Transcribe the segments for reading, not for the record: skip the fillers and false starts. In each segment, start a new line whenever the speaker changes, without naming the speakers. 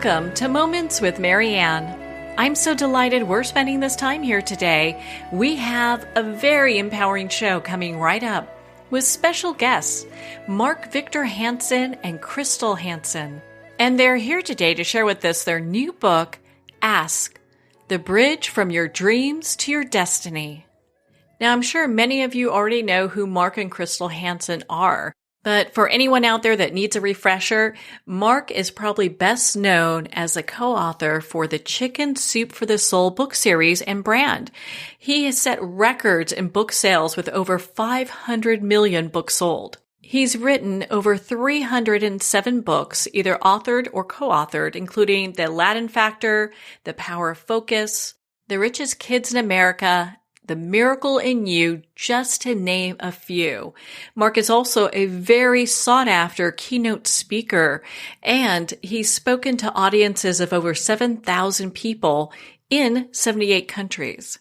Welcome to Moments with Marianne. I'm so delighted we're spending this time here today. We have a very empowering show coming right up with special guests, Mark-Victor-Hansen and Crystal-Hansen. And they're here today to share with us their new book, Ask, The Bridge from Your Dreams to Your Destiny. Now, I'm sure many of you already know who Mark and Crystal Hansen are. But for anyone out there that needs a refresher, Mark is probably best known as a co-author for the Chicken Soup for the Soul book series and brand. He has set records in book sales with over 500 million books sold. He's written over 307 books, either authored or co-authored, including The Aladdin Factor, The Power of Focus, The Richest Kids in America, The Miracle in You, just to name a few. Mark is also a very sought-after keynote speaker, and he's spoken to audiences of over 7,000 people in 78 countries.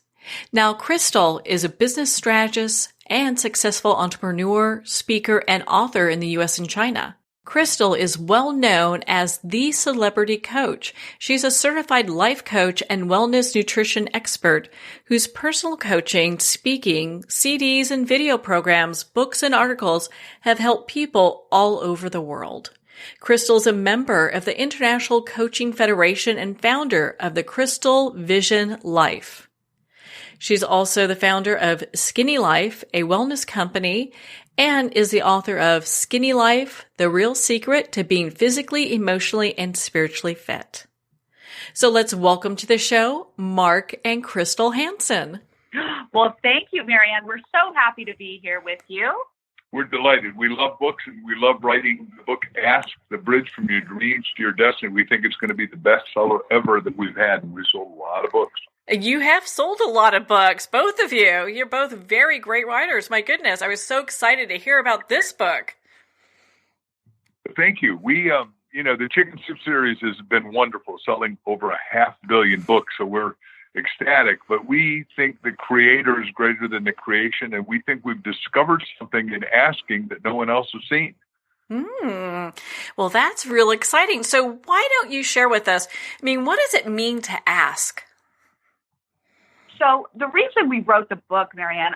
Now, Crystal is a business strategist and successful entrepreneur, speaker, and author in the U.S. and China. Crystal is well known as the celebrity coach. She's a certified life coach and wellness nutrition expert whose personal coaching, speaking, CDs and video programs, books and articles have helped people all over the world. Crystal's a member of the International Coaching Federation and founder of the Crystal Vision Life. She's also the founder of Skinny Life, a wellness company, and is the author of Skinny Life, The Real Secret to Being Physically, Emotionally, and Spiritually Fit. So let's welcome to the show, Mark and Crystal Hansen.
Well, thank you, Marianne. We're so happy to be here with you.
We're delighted. We love books, and we love writing the book, Ask, The Bridge from Your Dreams to Your Destiny. We think it's going to be the best seller ever that we've had, and we sold a lot of books.
You have sold a lot of books, both of you. You're both very great writers. My goodness, I was so excited to hear about this book.
Thank you. We, the Chicken Soup series has been wonderful, selling over 500 million books, so we're ecstatic. But we think the creator is greater than the creation, and we think we've discovered something in asking that no one else has seen.
Well, that's real exciting. So why don't you share with us, what does it mean to ask?
So the reason we wrote the book, Marianne,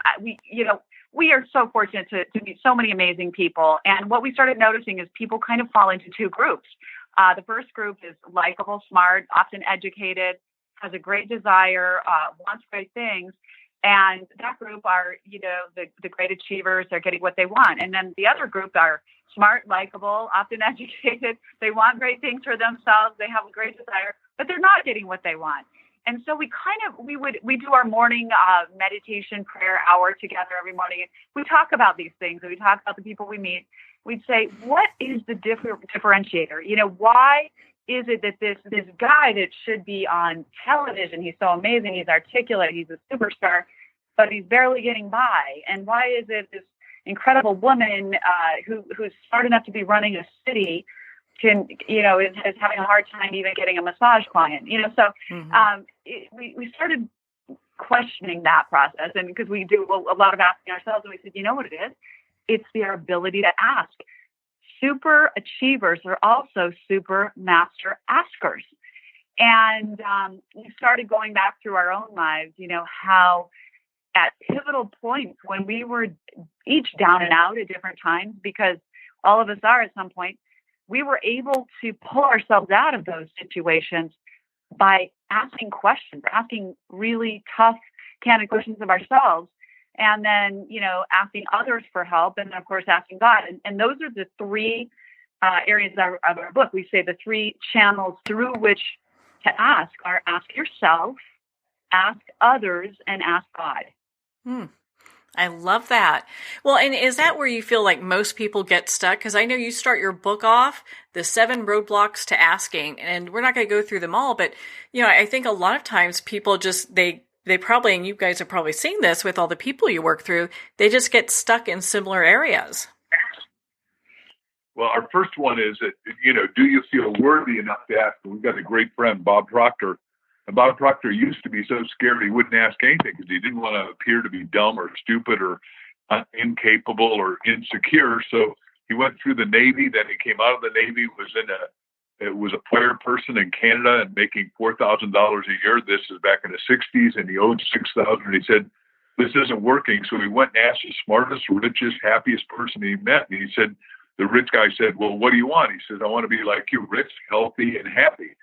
we are so fortunate to meet so many amazing people. And what we started noticing is people kind of fall into two groups. The first group is likable, smart, often educated, has a great desire, wants great things. And that group are, the great achievers. They're getting what they want. And then the other group are smart, likable, often educated. They want great things for themselves. They have a great desire, but they're not getting what they want. And so we do our morning meditation prayer hour together every morning. And we talk about these things, and we talk about the people we meet. We'd say, what is the differentiator? Why is it that this guy that should be on television, he's so amazing, he's articulate, he's a superstar, but he's barely getting by? And why is it this incredible woman who's smart enough to be running a city is having a hard time even getting a massage client, so we started questioning that process. And because we do a lot of asking ourselves, and we said, you know what it is? It's their ability to ask. Super achievers are also super master askers. And we started going back through our own lives, how at pivotal points when we were each down and out at different times, because all of us are at some point, we were able to pull ourselves out of those situations by asking questions, asking really tough, candid questions of ourselves, and then, asking others for help, and then, of course, asking God. And those are the three areas of our book. We say the three channels through which to ask are ask yourself, ask others, and ask God.
I love that. Well, and is that where you feel like most people get stuck? Because I know you start your book off, the 7 roadblocks to asking, and we're not going to go through them all, but, I think a lot of times people just, they probably, and you guys have probably seen this with all the people you work through, they just get stuck in similar areas.
Well, our first one is that, do you feel worthy enough to ask? We've got a great friend, Bob Proctor. And Bob Proctor used to be so scared he wouldn't ask anything because he didn't want to appear to be dumb or stupid or incapable or insecure. So he went through the Navy. Then he came out of the Navy, was in a it was a player person in Canada and making $4,000 a year. This is back in the 60s, and he owed $6,000. And he said, this isn't working. So he went and asked the smartest, richest, happiest person he met. And he said, the rich guy said, well, what do you want? He says, I want to be like you, rich, healthy, and happy.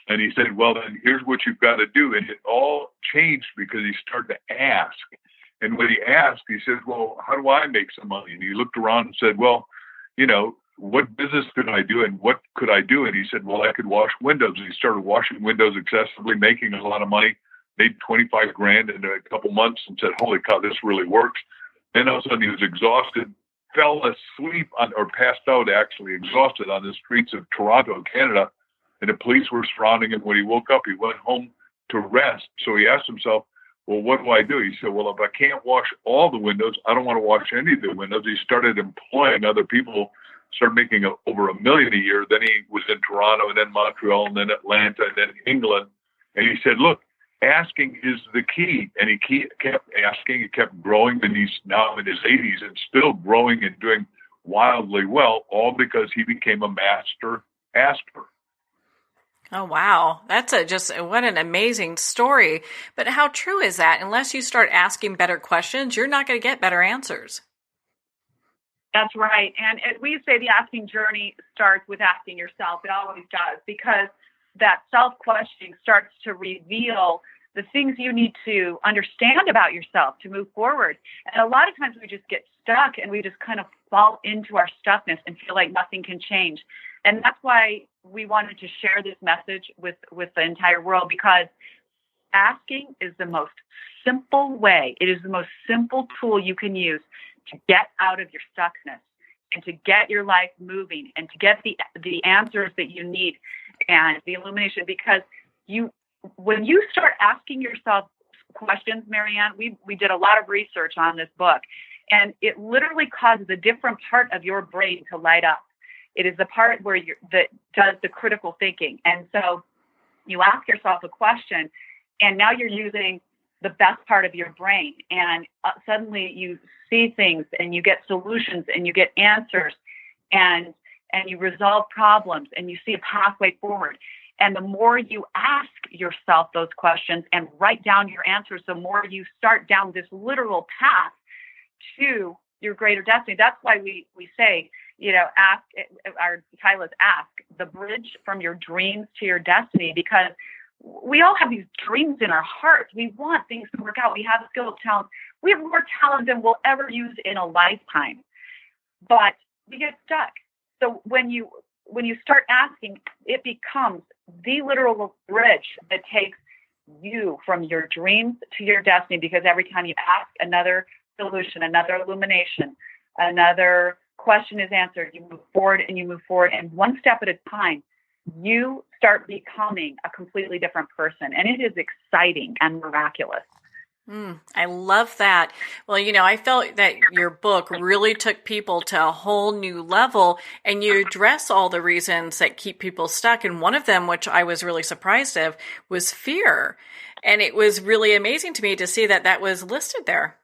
And he said, well, then here's what you've got to do. And it all changed because he started to ask. And when he asked, he said, well, how do I make some money? And he looked around and said, well, you know, what business could I do and what could I do? And he said, well, I could wash windows. And he started washing windows excessively, making a lot of money, made 25 grand in a couple months and said, holy cow, this really works. Then all of a sudden he was exhausted, fell asleep on, or passed out actually, exhausted on the streets of Toronto, Canada. And the police were surrounding him. When he woke up, he went home to rest. So he asked himself, well, what do I do? He said, well, if I can't wash all the windows, I don't want to wash any of the windows. He started employing other people, started making over $1 million a year. Then he was in Toronto and then Montreal and then Atlanta and then England. And he said, look, asking is the key. And he kept asking. He kept growing. And he's now in his 80s and still growing and doing wildly well, all because he became a master asker.
Oh, wow. That's what an amazing story. But how true is that? Unless you start asking better questions, you're not going to get better answers.
That's right. And we say the asking journey starts with asking yourself. It always does, because that self-questioning starts to reveal the things you need to understand about yourself to move forward. And a lot of times we just get stuck and we just kind of fall into our stuckness and feel like nothing can change. And that's why we wanted to share this message with the entire world, because asking is the most simple way. It is the most simple tool you can use to get out of your stuckness and to get your life moving and to get the answers that you need and the illumination. Because when you start asking yourself questions, Marianne, we did a lot of research on this book, and it literally causes a different part of your brain to light up. It is the part where that does the critical thinking. And so you ask yourself a question, and now you're using the best part of your brain. And suddenly you see things and you get solutions and you get answers and you resolve problems and you see a pathway forward. And the more you ask yourself those questions and write down your answers, the more you start down this literal path to your greater destiny. That's why we say, ask, our title is Ask, the bridge from your dreams to your destiny, because we all have these dreams in our hearts. We want things to work out. We have skills, talent. We have more talent than we'll ever use in a lifetime, but we get stuck. So when you start asking, it becomes the literal bridge that takes you from your dreams to your destiny, because every time you ask, another solution, another illumination, another question is answered. You move forward and you move forward, and one step at a time, you start becoming a completely different person. And it is exciting and miraculous.
I love that. Well, I felt that your book really took people to a whole new level, and you address all the reasons that keep people stuck. And one of them, which I was really surprised of, was fear. And it was really amazing to me to see that was listed there.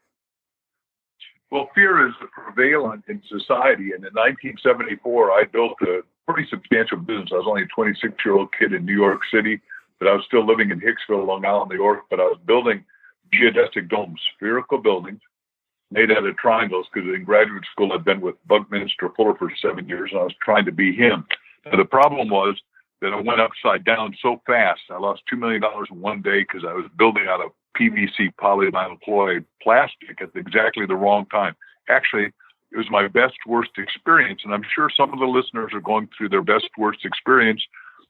Well, fear is prevalent in society. And in 1974, I built a pretty substantial business. I was only a 26-year-old kid in New York City, but I was still living in Hicksville, Long Island, New York. But I was building geodesic domes, spherical buildings made out of triangles, because in graduate school I'd been with Buckminster Fuller for 7 years, and I was trying to be him. Now, the problem was that I went upside down so fast. I lost $2 million in one day because I was building out of PVC polyvinyl chloride plastic at exactly the wrong time. Actually, it was my best, worst experience. And I'm sure some of the listeners are going through their best, worst experience.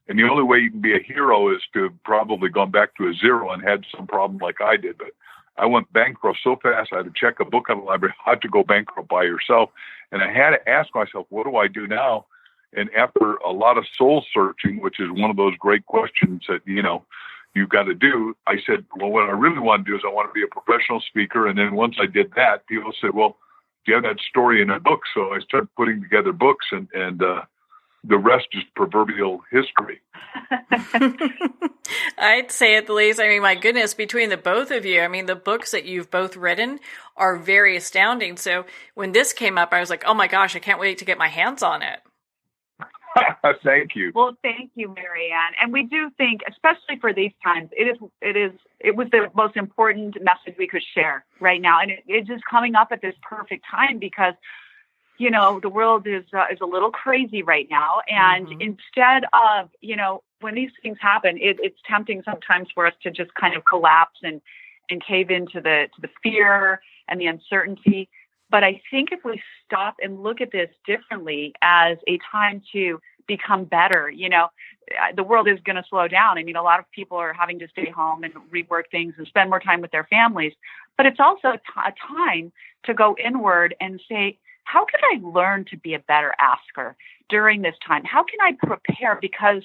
And the only way you can be a hero is to have probably gone back to a zero and had some problem like I did. But I went bankrupt so fast, I had to check a book out of the library, how to go bankrupt by yourself. And I had to ask myself, what do I do now? And after a lot of soul searching, which is one of those great questions that, you've got to do, I said, well, what I really want to do is I want to be a professional speaker. And then once I did that, people said, well, do you have that story in a book? So I started putting together books, and the rest is proverbial history.
I'd say at the least. I mean, my goodness, between the both of you, the books that you've both written are very astounding. So when this came up, I was like, oh my gosh, I can't wait to get my hands on it.
Thank you.
Well, thank you, Marianne. And we do think, especially for these times, it was the most important message we could share right now. And it's just coming up at this perfect time because, the world is a little crazy right now. And instead of, when these things happen, it's tempting sometimes for us to just kind of collapse and cave into the fear and the uncertainty. But I think if we stop and look at this differently as a time to become better, the world is going to slow down. I mean, a lot of people are having to stay home and rework things and spend more time with their families. But it's also a time to go inward and say, how can I learn to be a better asker during this time? How can I prepare? Because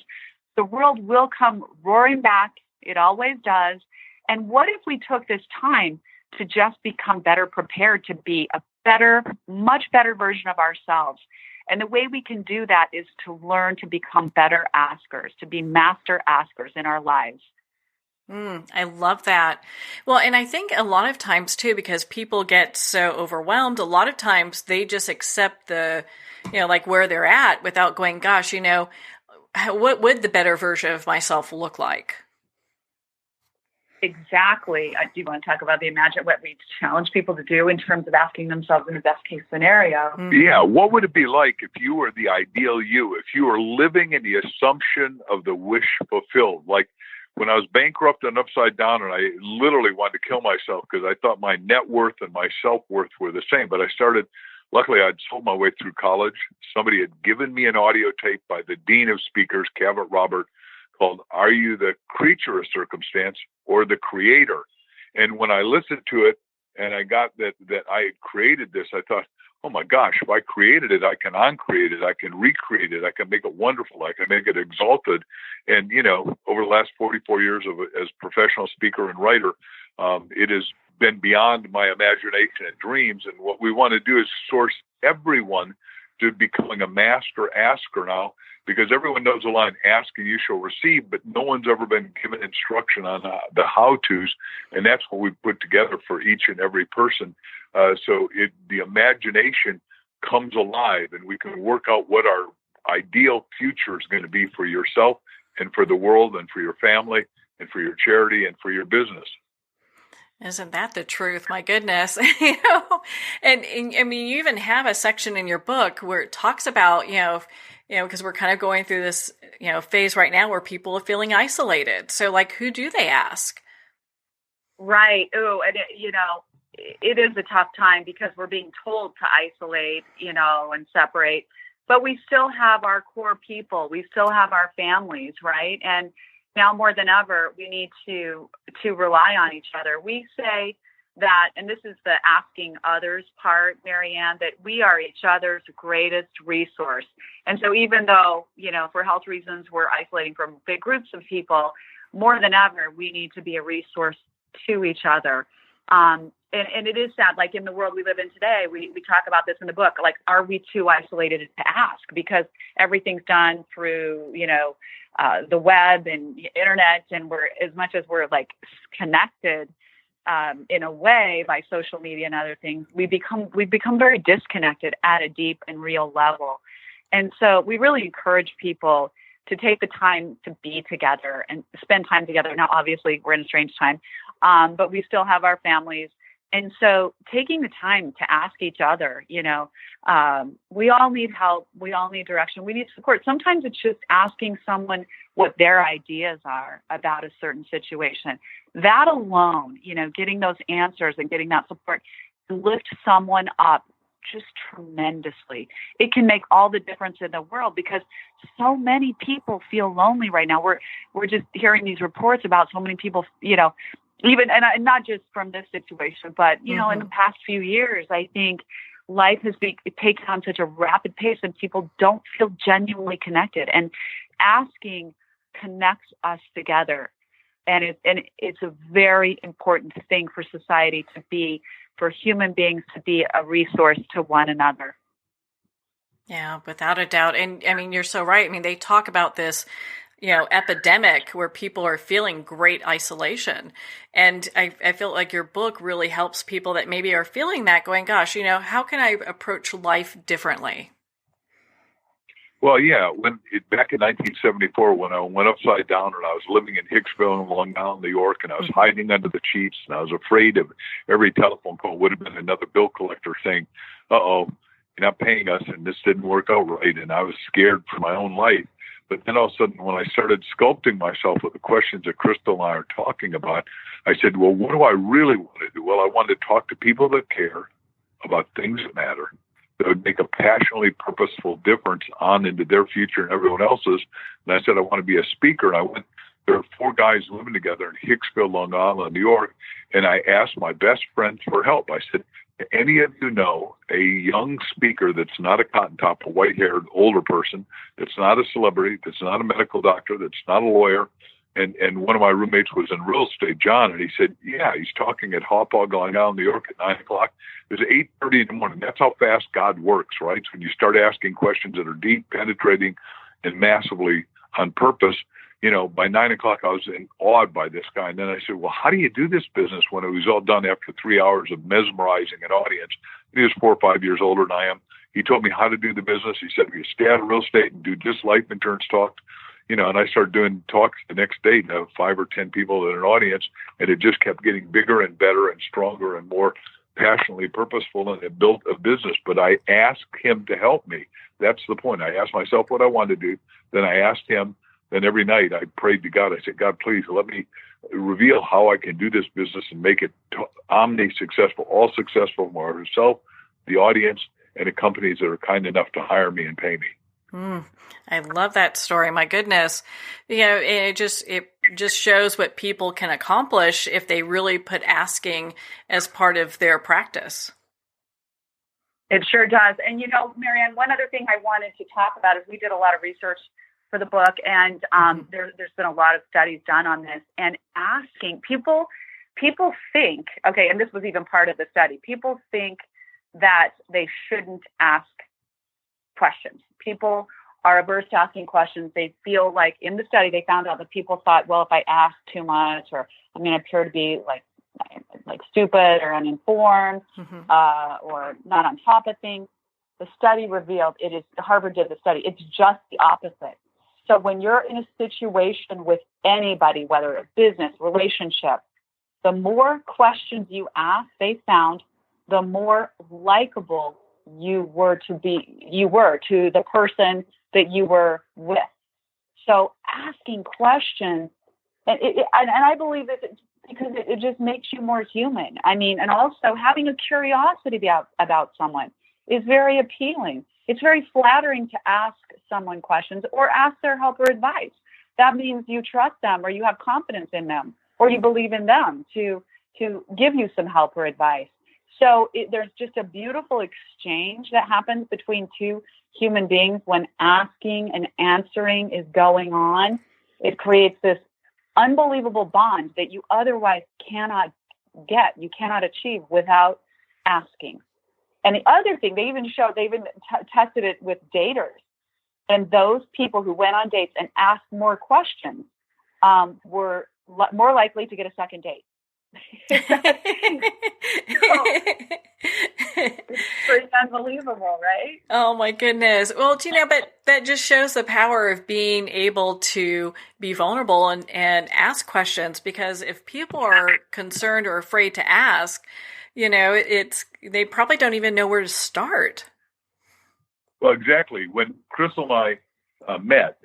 the world will come roaring back. It always does. And what if we took this time to just become better prepared to be a better, much better version of ourselves? And the way we can do that is to learn to become better askers, to be master askers in our lives.
I love that. Well, and I think a lot of times too, because people get so overwhelmed, a lot of times they just accept like where they're at without going, gosh, what would the better version of myself look like?
Exactly. Do you want to talk about what we challenge people to do in terms of asking themselves in the best case scenario?
Yeah. What would it be like if you were the ideal you, if you were living in the assumption of the wish fulfilled? Like when I was bankrupt and upside down and I literally wanted to kill myself because I thought my net worth and my self-worth were the same. But luckily I'd sold my way through college. Somebody had given me an audio tape by the Dean of Speakers, Cavett Robert, called Are You the Creature of Circumstance or the Creator? And when I listened to it and I got that I had created this, I thought, oh my gosh, if I created it, I can uncreate it, I can recreate it, I can make it wonderful, I can make it exalted. And, over the last 44 years as professional speaker and writer, it has been beyond my imagination and dreams. And what we want to do is source everyone to becoming a master asker now, because everyone knows the line, ask and you shall receive, but no one's ever been given instruction on the how-tos, and that's what we put together for each and every person. So the imagination comes alive, and we can work out what our ideal future is going to be for yourself and for the world and for your family and for your charity and for your business.
Isn't that the truth? My goodness. And I mean, you even have a section in your book where it talks about, because we're kind of going through this, phase right now where people are feeling isolated. So like, who do they ask?
Right. Oh, and it is a tough time because we're being told to isolate, and separate, but we still have our core people. We still have our families, right? And now more than ever, we need to rely on each other. We say that, and this is the asking others part, Marianne, that we are each other's greatest resource. And so even though, for health reasons, we're isolating from big groups of people, more than ever, we need to be a resource to each other. And it is sad, like in the world we live in today, we talk about this in the book, like, are we too isolated to ask? Because everything's done through, the web and the internet, and we're, as much as we're like connected in a way by social media and other things, we've become very disconnected at a deep and real level. And so we really encourage people to take the time to be together and spend time together. Now, obviously, we're in a strange time, but we still have our families. And so taking the time to ask each other, we all need help. We all need direction. We need support. Sometimes it's just asking someone what their ideas are about a certain situation. That alone, getting those answers and getting that support can lift someone up just tremendously. It can make all the difference in the world because so many people feel lonely right now. We're just hearing these reports about so many people, even, and not just from this situation, but, in the past few years, I think life has taken on such a rapid pace and people don't feel genuinely connected, and asking connects us together. And it's a very important thing for society to be, for human beings to be a resource to one another.
Yeah, without a doubt. And I mean, you're so right. I mean, they talk about this, epidemic where people are feeling great isolation. And I feel like your book really helps people that maybe are feeling that, going, gosh, how can I approach life differently?
Well, yeah, back in 1974, when I went upside down and I was living in Hicksville in Long Island, New York, and I was hiding under the sheets, and I was afraid of every telephone call would have been another bill collector saying, "Uh-oh, you're not paying us," and this didn't work out right, and I was scared for my own life. But then all of a sudden, when I started sculpting myself with the questions that Crystal and I are talking about, I said, well, what do I really want to do? Well, I wanted to talk to people that care about things that matter, that would make a passionately purposeful difference on into their future and everyone else's. And I said, I want to be a speaker. And there are 4 guys living together in Hicksville, Long Island, New York. And I asked my best friends for help. I said, any of you know a young speaker that's not a cotton top, a white-haired older person, that's not a celebrity, that's not a medical doctor, that's not a lawyer? And one of my roommates was in real estate, John, and he said, yeah, he's talking at Hauppauge, Long Island, New York at 9 o'clock. It was 8:30 in the morning. That's how fast God works, right? So when you start asking questions that are deep, penetrating, and massively on purpose, by 9 o'clock, I was awed by this guy. And then I said, well, how do you do this business when it was all done after 3 hours of mesmerizing an audience? And he was 4 or 5 years older than I am. He told me how to do the business. He said, you stay out of real estate and do just life insurance talks. And I started doing talks the next day to 5 or 10 people in an audience, and it just kept getting bigger and better and stronger and more passionately purposeful, and it built a business. But I asked him to help me. That's the point. I asked myself what I wanted to do. Then I asked him. Then every night I prayed to God. I said, God, please let me reveal how I can do this business and make it omni-successful, all successful for myself, the audience, and the companies that are kind enough to hire me and pay me.
I love that story. My goodness. It just shows what people can accomplish if they really put asking as part of their practice.
It sure does. And, Marianne, one other thing I wanted to talk about is we did a lot of research for the book, and there's been a lot of studies done on this. And asking people think, okay, and this was even part of the study, people think that they shouldn't ask questions. People are averse to asking questions. They feel like in the study, they found out that people thought, well, if I ask too much, or I'm going to appear to be like stupid or uninformed, or not on top of things. The study revealed Harvard did the study. It's just the opposite. So when you're in a situation with anybody, whether it's business, relationship, the more questions you ask, they found, the more likable you were to the person that you were with. So asking questions, and I believe that because it just makes you more human. I mean, and also having a curiosity about someone is very appealing. It's very flattering to ask someone questions or ask their help or advice. That means you trust them, or you have confidence in them, or you believe in them to give you some help or advice. So there's just a beautiful exchange that happens between two human beings when asking and answering is going on. It creates this unbelievable bond that you otherwise cannot get, you cannot achieve without asking. And the other thing, they even tested it with daters. And those people who went on dates and asked more questions were more likely to get a second date. It's pretty unbelievable, right?
Oh my goodness. Well, but that just shows the power of being able to be vulnerable and ask questions, because if people are concerned or afraid to ask, they probably don't even know where to start.
Well, exactly. When Crystal and I met,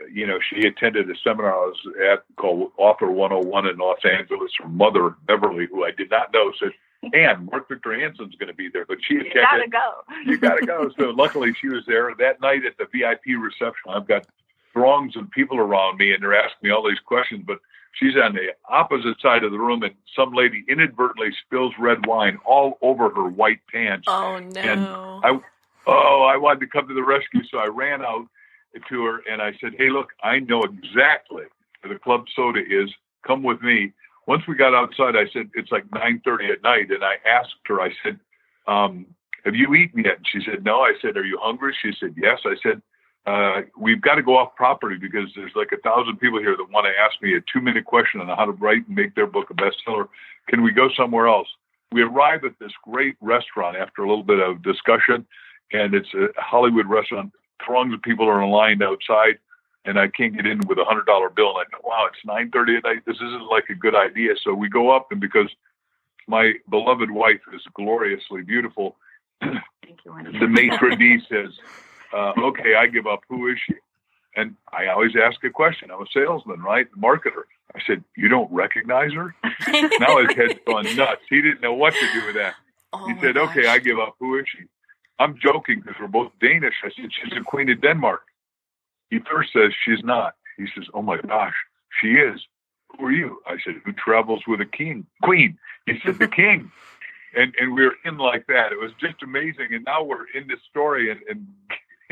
she attended a seminar I was at called Author 101 in Los Angeles. Her mother, Beverly, who I did not know, said, and mark-victor-hansen's going to be there, but she attended.
You gotta go.
You gotta go. So luckily she was there. That night at the VIP reception, I've got throngs of people around me, and they're asking me all these questions, but she's on the opposite side of the room, and some lady inadvertently spills red wine all over her white pants.
Oh, no.
And I wanted to come to the rescue, so I ran out to her, and I said, hey, look, I know exactly where the club soda is. Come with me. Once we got outside, I said, it's like 9:30 at night, and I asked her, I said, have you eaten yet? And she said, no. I said, are you hungry? She said, yes. I said, we've got to go off property because there's like 1,000 people here that want to ask me a 2-minute question on how to write and make their book a bestseller. Can we go somewhere else? We arrived at this great restaurant after a little bit of discussion, and it's a Hollywood restaurant, throngs of people are lined outside, and I can't get in with $100 bill. And I go, wow, it's 9:30 at night. This isn't like a good idea. So we go up, and because my beloved wife is gloriously beautiful,
Thank you,
the maitre d' says, okay, I give up. Who is she? And I always ask a question. I'm a salesman, right? Marketer. I said, you don't recognize her? Now his head's gone nuts. He didn't know what to do with that. He said, okay, I give up. Who is she? I'm joking because we're both Danish. I said, she's the Queen of Denmark. He first says, she's not. He says, oh my gosh, she is. Who are you? I said, who travels with a queen? He said, the king. And we were in like that. It was just amazing. And now we're in this story and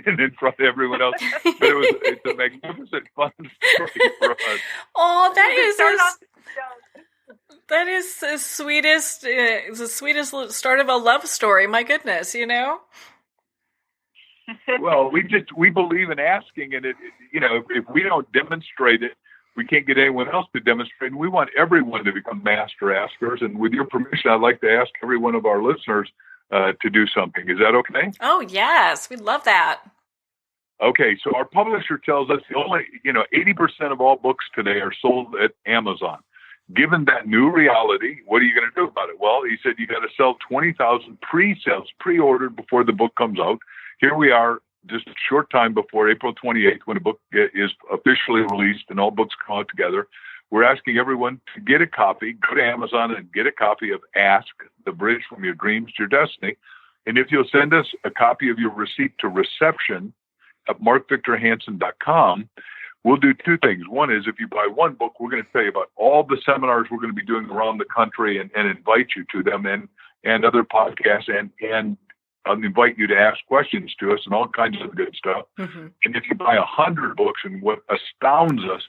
in front of everyone else. But it's a magnificent, fun story for us.
Oh, that is the sweetest, the sweetest start of a love story. My goodness,
Well, we believe in asking, and if we don't demonstrate it, we can't get anyone else to demonstrate. And we want everyone to become master askers. And with your permission, I'd like to ask every one of our listeners to do something. Is that okay?
Oh, yes. We'd love that.
Okay. So our publisher tells us 80% of all books today are sold at Amazon. Given that new reality, what are you going to do about it? Well, he said you got to sell 20,000 pre-sales, pre-ordered before the book comes out. Here we are, just a short time before April 28th, when a book is officially released and all books come out together. We're asking everyone to get a copy. Go to Amazon and get a copy of Ask, the Bridge from Your Dreams to Your Destiny. And if you'll send us a copy of your receipt to reception at mark-victor-hansen.com, we'll do two things. One is, if you buy one book, we're going to tell you about all the seminars we're going to be doing around the country and invite you to them, and other podcasts, and invite you to ask questions to us and all kinds of good stuff. Mm-hmm. And if you buy 100 books, and what astounds us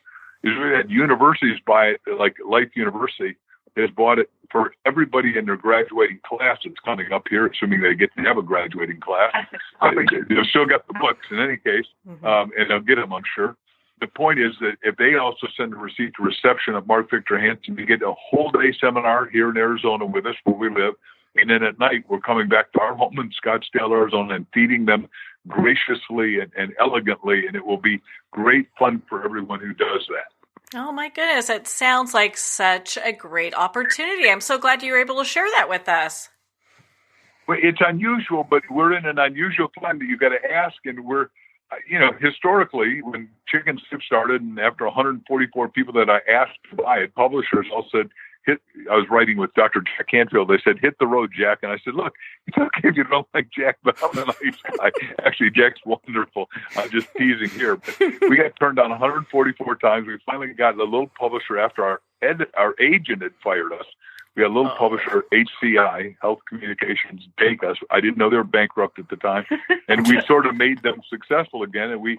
is we had universities buy it, like Life University has bought it for everybody in their graduating class that's coming up here, assuming they get to have a graduating class. They've still got the books in any case, and they'll get them, I'm sure. The point is that if they also send a receipt to reception at Mark Victor Hansen, you get a whole day seminar here in Arizona with us where we live. And then at night, we're coming back to our home in Scottsdale, Arizona, and feeding them graciously and elegantly. And it will be great fun for everyone who does that.
Oh, my goodness. It sounds like such a great opportunity. I'm so glad you were able to share that with us.
Well, it's unusual, but we're in an unusual time that you got to ask. And we're, historically, when Chicken Soup started, and after 144 people that I asked to buy it, publishers all said, I was writing with Dr. Jack Canfield. They said, hit the road, Jack. And I said, look, it's okay if you don't like Jack, but I'm a nice guy. Actually, Jack's wonderful. I'm just teasing here. But we got turned down 144 times. We finally got a little publisher after our agent had fired us. We had a little publisher, HCI, Health Communications, take us. I didn't know they were bankrupt at the time. And we sort of made them successful again. And we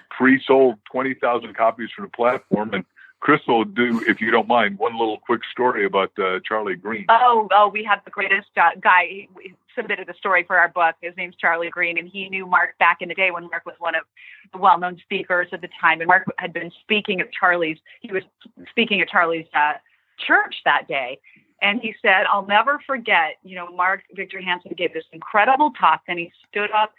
pre-sold 20,000 copies from the platform. And Crystal, if you don't mind, one little quick story about Charlie Green.
Oh, we had the greatest guy. He submitted a story for our book. His name's Charlie Green, and he knew Mark back in the day when Mark was one of the well-known speakers at the time. And Mark had been speaking at Charlie's. He was speaking at Charlie's church that day, and he said, "I'll never forget. Mark Victor Hansen gave this incredible talk, and he stood up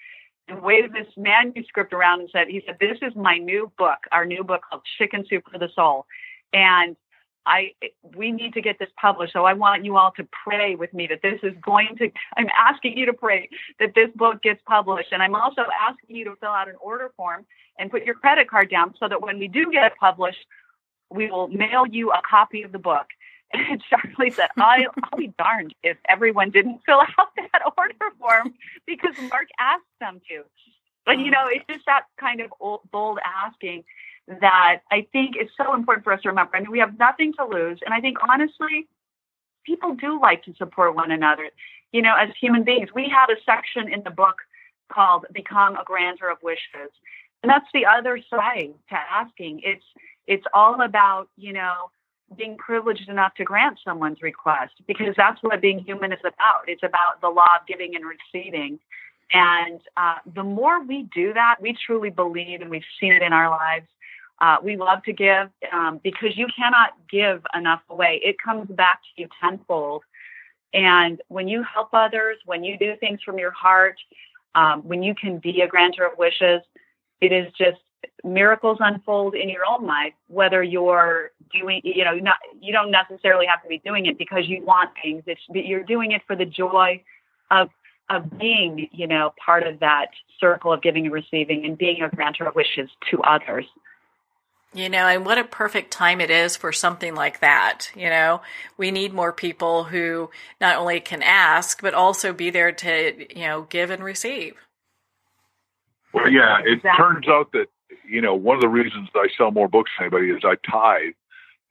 and waved this manuscript around and said, this is my new book, our new book called Chicken Soup for the Soul. And we need to get this published. So I want you all to pray with me that I'm asking you to pray that this book gets published. And I'm also asking you to fill out an order form and put your credit card down so that when we do get it published, we will mail you a copy of the book." And Charlie said, I'll be darned if everyone didn't fill out that order form because Mark asked them to. But, it's just that kind of bold asking that I think is so important for us to remember. I mean, we have nothing to lose. And I think, honestly, people do like to support one another. As human beings, we have a section in the book called Become a Granter of Wishes. And that's the other side to asking. It's all about, being privileged enough to grant someone's request, because that's what being human is about. It's about the law of giving and receiving. And the more we do that, we truly believe, and we've seen it in our lives. We love to give because you cannot give enough away. It comes back to you tenfold. And when you help others, when you do things from your heart, When you can be a granter of wishes, it is just miracles unfold in your own life, whether you're doing, you don't necessarily have to be doing it because you want things. You're doing it for the joy of being, part of that circle of giving and receiving and being a granter of wishes to others.
And what a perfect time it is for something like that. We need more people who not only can ask, but also be there to, give and receive.
Well, yeah, it turns out that, one of the reasons I sell more books than anybody is I tithe.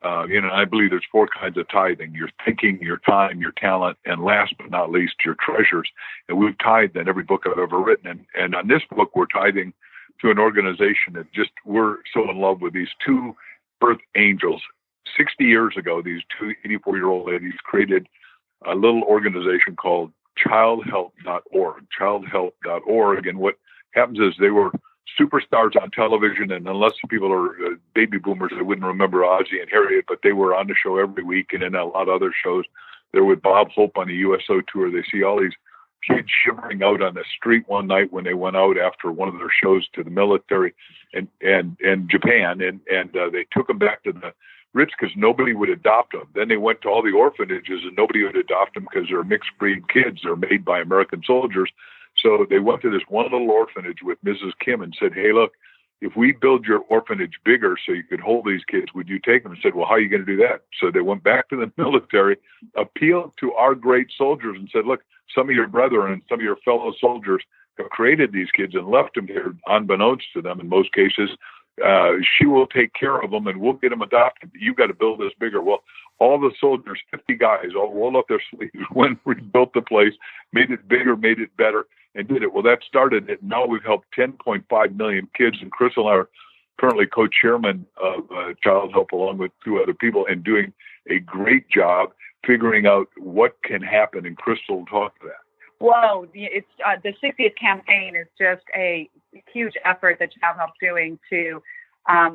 I believe there's 4 kinds of tithing: your thinking, your time, your talent, and last but not least, your treasures. And we've tithed in every book I've ever written. And on this book, we're tithing to an organization that we're so in love with these 2 earth angels. 60 years ago, these 2 84-year-old ladies created a little organization called childhelp.org, childhelp.org. And what happens is they were superstars on television, and unless people are baby boomers, they wouldn't remember Ozzie and Harriet, but they were on the show every week and in a lot of other shows. They're with Bob Hope on the USO tour. They see all these kids shivering out on the street one night when they went out after one of their shows to the military and Japan, and they took them back to the Ritz because nobody would adopt them. Then they went to all the orphanages and nobody would adopt them because they're mixed breed kids. They're made by American soldiers. So they went to this one little orphanage with Mrs. Kim and said, "Hey, look, if we build your orphanage bigger so you could hold these kids, would you take them?" And said, "Well, how are you going to do that?" So they went back to the military, appealed to our great soldiers and said, "Look, some of your brethren and some of your fellow soldiers have created these kids and left them here unbeknownst to them in most cases. She will take care of them and we'll get them adopted. You've got to build this bigger." Well, all the soldiers, 50 guys, all rolled up their sleeves, went and rebuilt the place, made it bigger, made it better, and did it. Well, that started it. Now we've helped 10.5 million kids, and Crystal and I are currently co-chairman of Child Help along with 2 other people and doing a great job figuring out what can happen. And Crystal will talk to that.
Whoa, it's the 60th campaign is just a huge effort that Child Help's doing to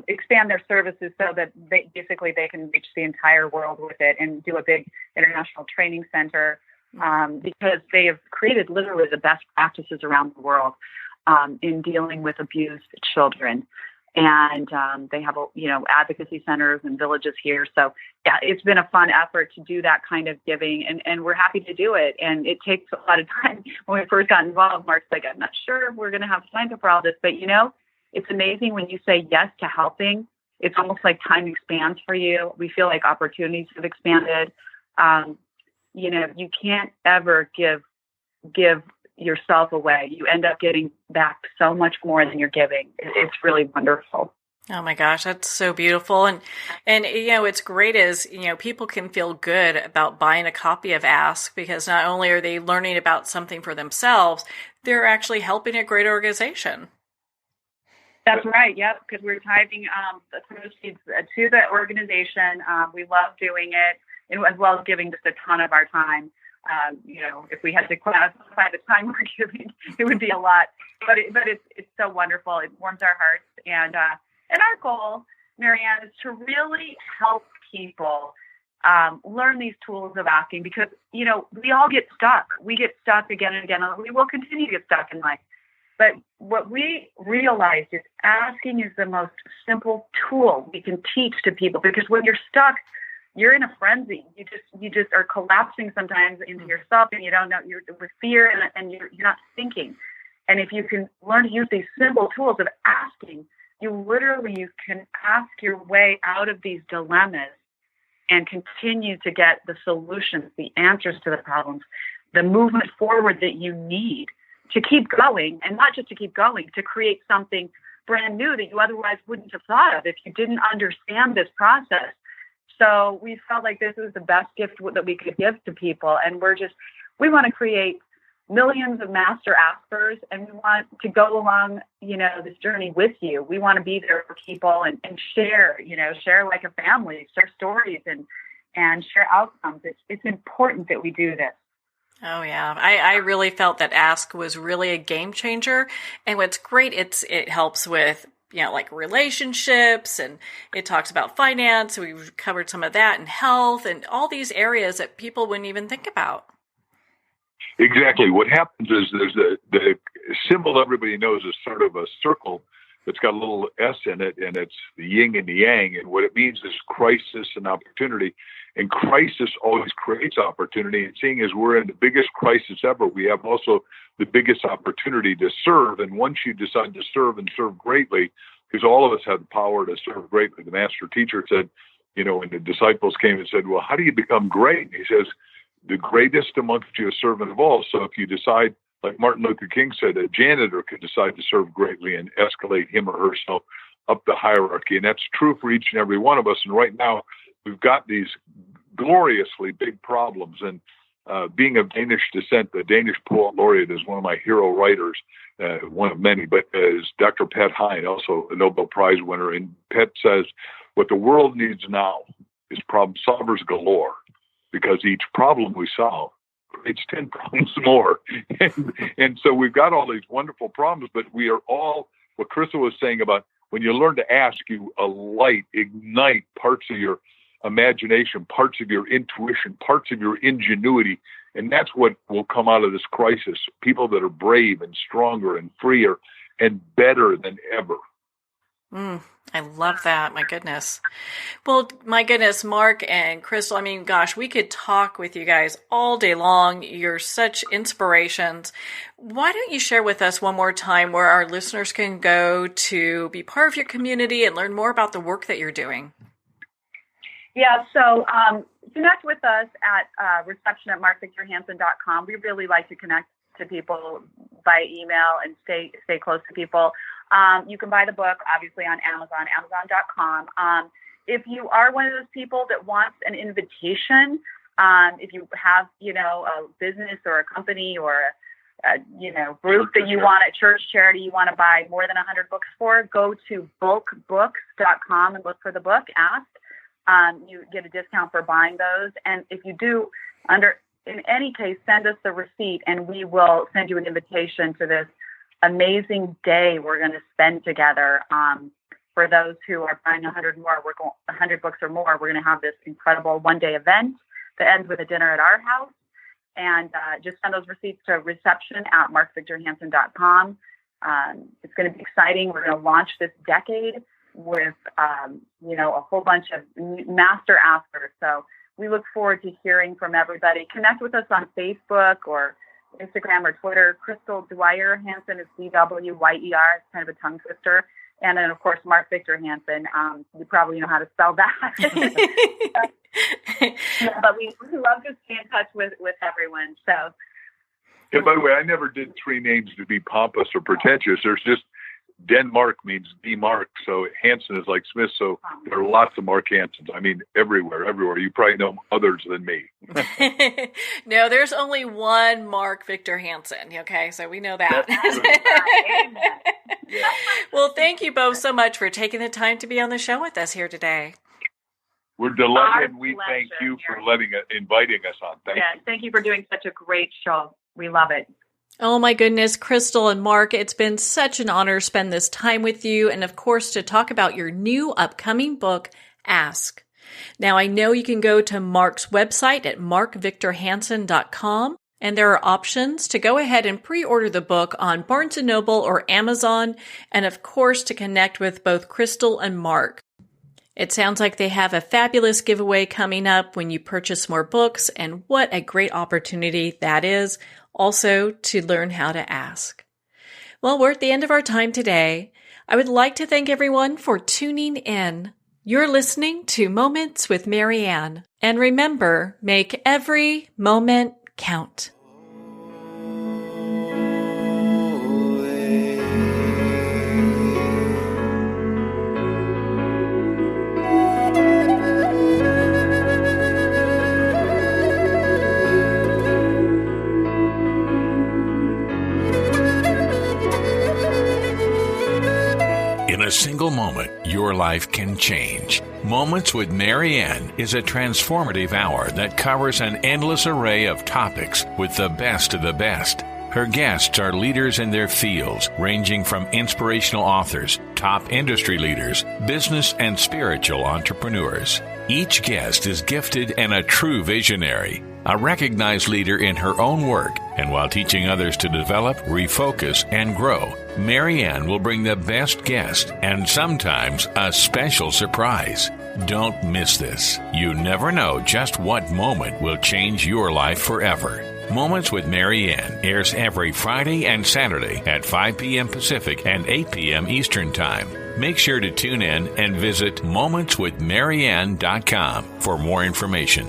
expand their services so that they can reach the entire world with it and do a big international training center because they have created literally the best practices around the world in dealing with abused children. And they have, advocacy centers and villages here. So, yeah, it's been a fun effort to do that kind of giving, and we're happy to do it. And it takes a lot of time. When we first got involved, Mark's like, "I'm not sure if we're going to have time for all this." But, it's amazing when you say yes to helping. It's almost like time expands for you. We feel like opportunities have expanded. You can't ever give yourself away. You end up getting back so much more than you're giving. It's really wonderful.
Oh my gosh, that's so beautiful. And it's great as, people can feel good about buying a copy of Ask because not only are they learning about something for themselves, they're actually helping a great organization.
That's right. Yep. Because we're tithing the proceeds to the organization. We love doing it, and as well as giving just a ton of our time. If we had to classify the time we're giving, it would be a lot. But it's so wonderful. It warms our hearts. And our goal, Marianne, is to really help people learn these tools of asking because, we all get stuck. We get stuck again and again. We will continue to get stuck in life. But what we realized is asking is the most simple tool we can teach to people because when you're stuck, you're in a frenzy. You just are collapsing sometimes into yourself, and you don't know. You're with fear, and you're not thinking. And if you can learn to use these simple tools of asking, you can ask your way out of these dilemmas, and continue to get the solutions, the answers to the problems, the movement forward that you need to keep going, and not just to keep going, to create something brand new that you otherwise wouldn't have thought of if you didn't understand this process. So we felt like this was the best gift that we could give to people. And we want to create millions of master askers, and we want to go along, this journey with you. We want to be there for people and share like a family, share stories and share outcomes. It's important that we do this.
Oh, yeah. I really felt that Ask was really a game changer. And what's great, it helps with, like relationships, and it talks about finance. We've covered some of that, and health and all these areas that people wouldn't even think about.
Exactly. What happens is there's the symbol everybody knows is sort of a circle that's got a little S in it, and it's the yin and the yang. And what it means is crisis and opportunity. And crisis always creates opportunity. And seeing as we're in the biggest crisis ever, we have also the biggest opportunity to serve. And once you decide to serve and serve greatly, because all of us have the power to serve greatly. The master teacher said, when the disciples came and said, well, how do you become great? And he says, the greatest amongst you is servant of all. So if you decide, like Martin Luther King said, a janitor could decide to serve greatly and escalate him or herself up the hierarchy. And that's true for each and every one of us. And right now, we've got these gloriously big problems. And being of Danish descent, the Danish poet laureate is one of my hero writers, one of many, but is Dr. Pat Hine, also a Nobel Prize winner. And Pat says, what the world needs now is problem solvers galore, because each problem we solve creates 10 problems more. And so we've got all these wonderful problems, but we are all, what Crystal was saying about when you learn to ask, you ignite parts of your imagination, parts of your intuition, parts of your ingenuity. And that's what will come out of this crisis. People that are brave and stronger and freer and better than ever.
I love that. My goodness. Well, my goodness, Mark and Crystal, gosh, we could talk with you guys all day long. You're such inspirations. Why don't you share with us one more time where our listeners can go to be part of your community and learn more about the work that you're doing?
Yeah, so connect with us at reception@mark-victor-hansen.com. We really like to connect to people by email and stay close to people. You can buy the book, obviously, on Amazon, amazon.com. If you are one of those people that wants an invitation, if you have, a business or a company or a group that you want, a church charity you want to buy more than 100 books for, go to bulkbooks.com and look for the book, Ask. You get a discount for buying those. And if you do, in any case, send us the receipt and we will send you an invitation to this amazing day we're going to spend together. For those who are buying 100 books or more, we're going to have this incredible one-day event that ends with a dinner at our house. And just send those receipts to reception@mark-victor-hansen.com. It's going to be exciting. We're going to launch this decade with, a whole bunch of master askers. So we look forward to hearing from everybody. Connect with us on Facebook or Instagram or Twitter. Crystal-Dwyer-Hansen is DWYER. It's kind of a tongue twister. And then, of course, Mark-Victor-Hansen. You probably know how to spell that. But we love to stay in touch with everyone. So.
And by the way, I never did three names to be pompous or pretentious. There's just Denmark means D-Mark, so Hansen is like Smith, so there are lots of Mark Hansens. Everywhere. You probably know others than me.
No, there's only one Mark-Victor-Hansen, okay? So we know that.
Yeah.
Well, thank you both so much for taking the time to be on the show with us here today.
We're delighted, and we thank you for inviting us on.
Thank you for doing such a great show. We love it.
Oh my goodness, Crystal and Mark, it's been such an honor to spend this time with you and of course to talk about your new upcoming book, Ask. Now I know you can go to Mark's website at mark-victor-hansen.com and there are options to go ahead and pre-order the book on Barnes & Noble or Amazon and of course to connect with both Crystal and Mark. It sounds like they have a fabulous giveaway coming up when you purchase more books and what a great opportunity that is. Also, to learn how to ask. Well, we're at the end of our time today. I would like to thank everyone for tuning in. You're listening to Moments with Marianne. And remember, make every moment count.
In a single moment, your life can change. Moments with Marianne is a transformative hour that covers an endless array of topics with the best of the best. Her guests are leaders in their fields, ranging from inspirational authors, top industry leaders, business and spiritual entrepreneurs. Each guest is gifted and a true visionary. a recognized leader in her own work, and while teaching others to develop, refocus, and grow, Marianne will bring the best guest and sometimes a special surprise. Don't miss this. You never know just what moment will change your life forever. Moments with Marianne airs every Friday and Saturday at 5 p.m. Pacific and 8 p.m. Eastern Time. Make sure to tune in and visit momentswithmarianne.com for more information.